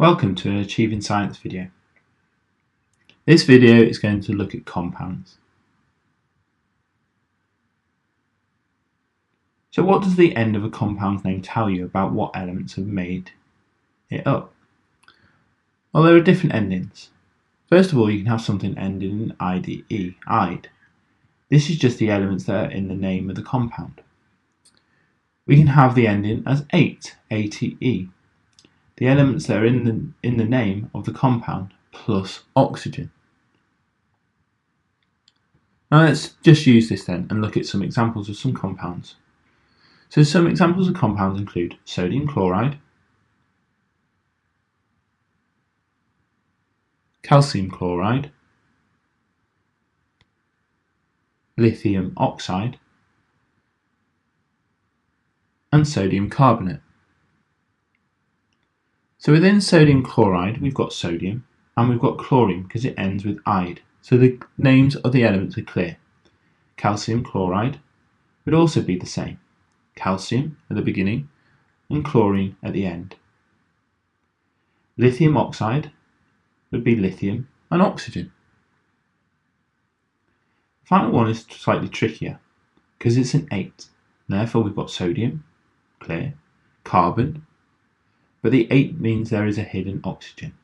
Welcome to an Achieving Science video. This video is going to look at compounds. So what does the end of a compound's name tell you about what elements have made it up? Well, there are different endings. First of all, you can have something ending in IDE, ide. This is just the elements that are in the name of the compound. We can have the ending as ate, ate. The elements that are in the name of the compound plus oxygen. Now let's just use this then and look at some examples of some compounds. So some examples of compounds include sodium chloride, calcium chloride, lithium oxide, and sodium carbonate. So within sodium chloride we've got sodium and we've got chlorine because it ends with ide. So the names of the elements are clear. Calcium chloride would also be the same. Calcium at the beginning and chlorine at the end. Lithium oxide would be lithium and oxygen. The final one is slightly trickier because it's an 8. Therefore we've got sodium, clear, carbon, but the 8 means there is a hidden oxygen.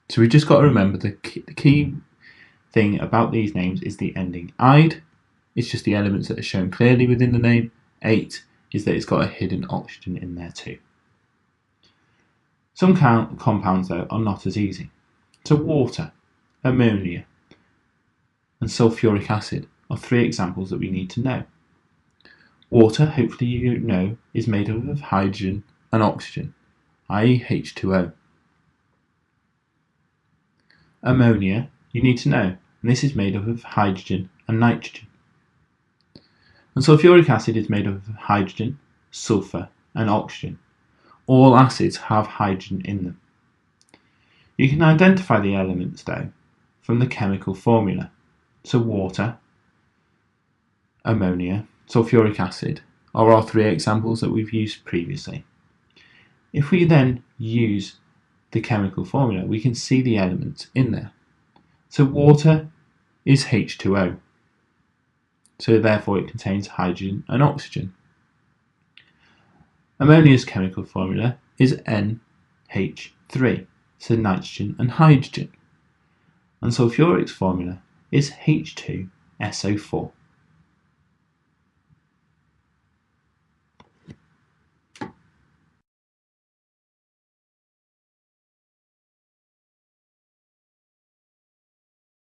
So we've just got to remember the key thing about these names is the ending. Ide is just the elements that are shown clearly within the name. 8 is that it's got a hidden oxygen in there too. Some compounds though are not as easy. So water, ammonia and sulfuric acid are 3 examples that we need to know. Water, hopefully you know, is made up of hydrogen and oxygen, i.e. H2O. Ammonia, you need to know, and this is made up of hydrogen and nitrogen. And sulfuric acid is made up of hydrogen, sulfur and oxygen. All acids have hydrogen in them. You can identify the elements though from the chemical formula. So water, ammonia, sulfuric acid are our 3 examples that we've used previously. If we then use the chemical formula, we can see the elements in there. So water is H2O. So therefore it contains hydrogen and oxygen. Ammonia's chemical formula is NH3, so nitrogen and hydrogen. And sulfuric's formula is H2SO4.